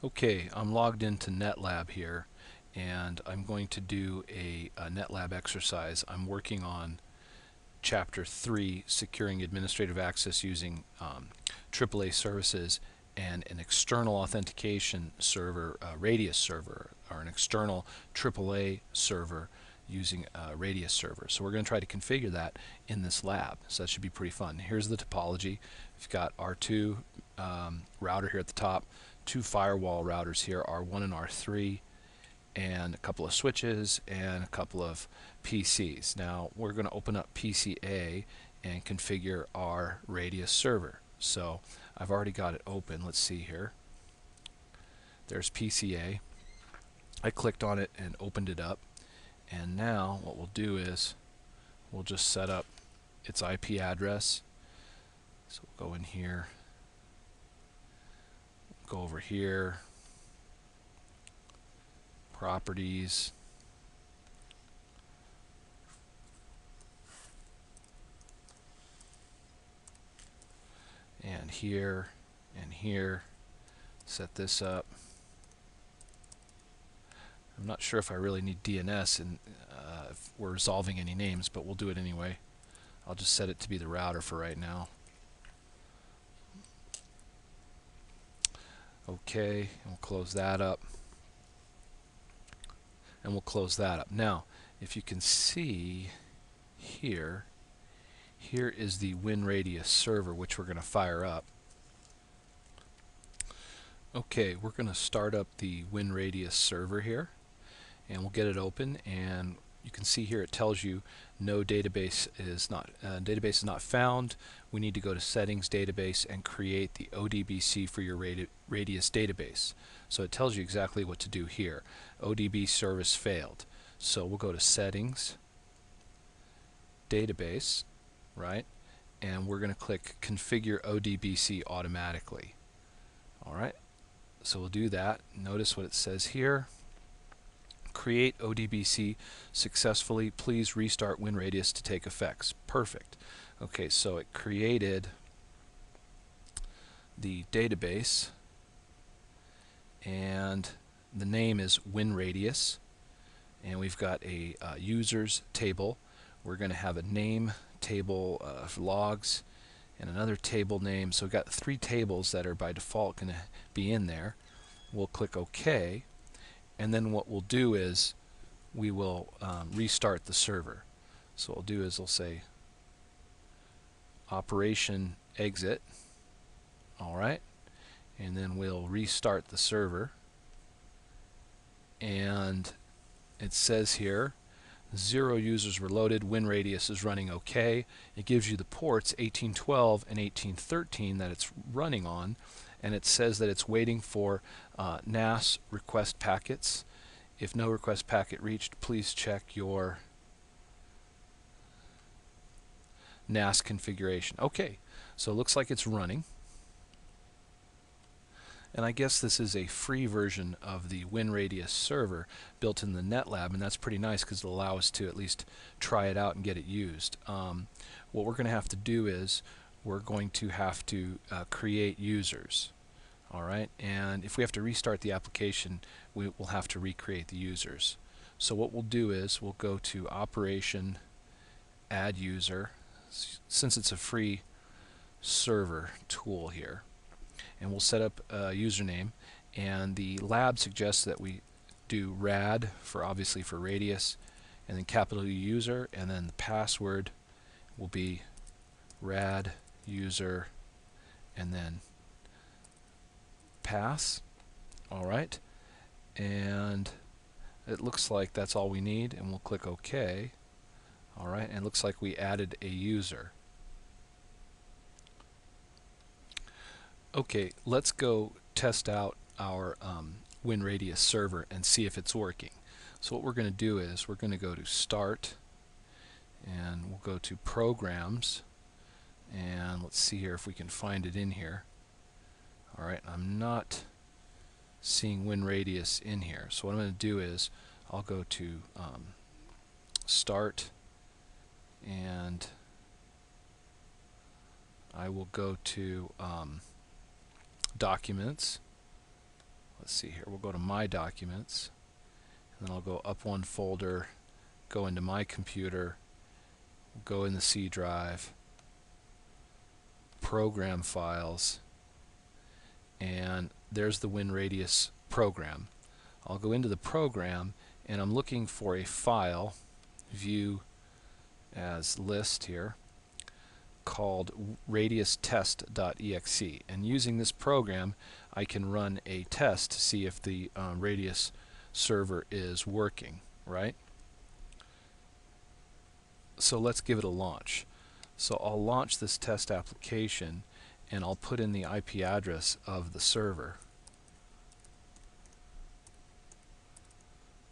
Okay, I'm logged into NetLab here, and I'm going to do a NetLab exercise. I'm working on Chapter 3, Securing Administrative Access Using AAA Services and an external authentication server, Radius Server, or an external AAA server using Radius Server. So we're going to try to configure that in this lab. So that should be pretty fun. Here's the topology. We've got R2 router here at the top, two firewall routers here, R1 and R3, and a couple of switches and a couple of PCs. Now we're going to open up PCA and configure our Radius server. So I've already got it open. Let's see here. There's PCA. I clicked on it and opened it up. And now what we'll do is we'll just set up its IP address. So we'll go in here, go over here, properties, and here, set this up. I'm not sure if I really need DNS and if we're resolving any names, but we'll do it anyway. I'll just set it to be the router for right now. Okay, and we'll close that up. And we'll close that up. Now, if you can see here, here is the WinRadius server, which we're going to fire up. Okay, we're going to start up the WinRadius server here, and we'll get it open. And you can see here it tells you no database is not found. We need to go to Settings, Database, and create the ODBC for your Radius database. So it tells you exactly what to do here. ODB service failed. So we'll go to Settings, Database, right? And we're going to click Configure ODBC automatically. Alright, so we'll do that. Notice what it says here. Create ODBC successfully. Please restart WinRadius to take effects. Perfect. Okay, so it created the database, and the name is WinRadius, and we've got a users table. We're going to have a name table for logs and another table name. So we've got three tables that are by default going to be in there. We'll click OK, and then what we'll do is we will restart the server. So what we'll do is we'll say operation exit, alright, and then we'll restart the server, and it says here 0 users were loaded, WinRadius is running okay. It gives you the ports 1812 and 1813 that it's running on, and it says that it's waiting for NAS request packets. If no request packet reached, please check your NAS configuration. Okay, so it looks like it's running. And I guess this is a free version of the WinRadius server built in the NetLab, and that's pretty nice because it'll allow us to at least try it out and get it used. What we're going to have to do is we're going to have to create users. Alright, and if we have to restart the application, we will have to recreate the users. So what we'll do is we'll go to Operation Add User, since it's a free server tool here, and we'll set up a username, and the lab suggests that we do rad for obviously for Radius, and then capital U user, and then the password will be rad user and then pass. Alright, and it looks like that's all we need, and we'll click OK. Alright, and it looks like we added a user. Okay, let's go test out our WinRadius server and see if it's working. So what we're going to do is we're going to go to Start, and we'll go to Programs, and let's see here if we can find it in here. Alright, I'm not seeing WinRadius in here. So what I'm going to do is I'll go to Start, and I will go to Documents. let's see here, we'll go to My Documents, and then I'll go up one folder, go into My Computer, go in the C drive, Program Files, and there's the WinRadius program. I'll go into the program, and I'm looking for a file, view as list here, called radiustest.exe, and using this program I can run a test to see if the Radius server is working, right? So let's give it a launch. So I'll launch this test application, and I'll put in the IP address of the server,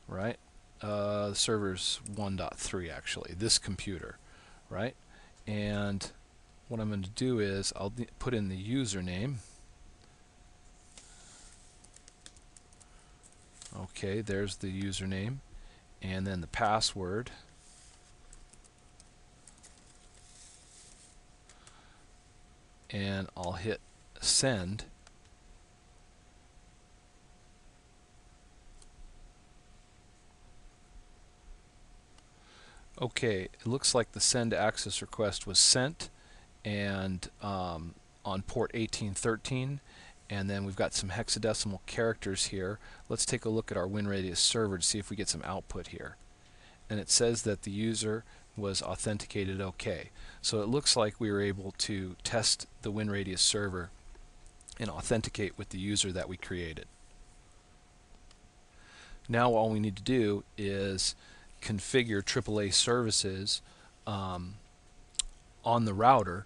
right? The server's 1.3 actually, this computer, right? And what I'm going to do is I'll put in the username. Okay, there's the username, and then the password. And I'll hit send. Okay, it looks like the send access request was sent, and on port 1813, and then we've got some hexadecimal characters here. Let's take a look at our WinRadius server to see if we get some output here. And it says that the user was authenticated okay. So it looks like we were able to test the WinRadius server and authenticate with the user that we created. Now all we need to do is configure AAA services on the router,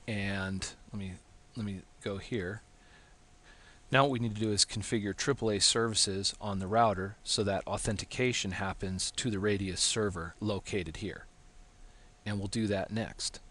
and let me go here. Now what we need to do is configure AAA services on the router so that authentication happens to the Radius server located here. And we'll do that next.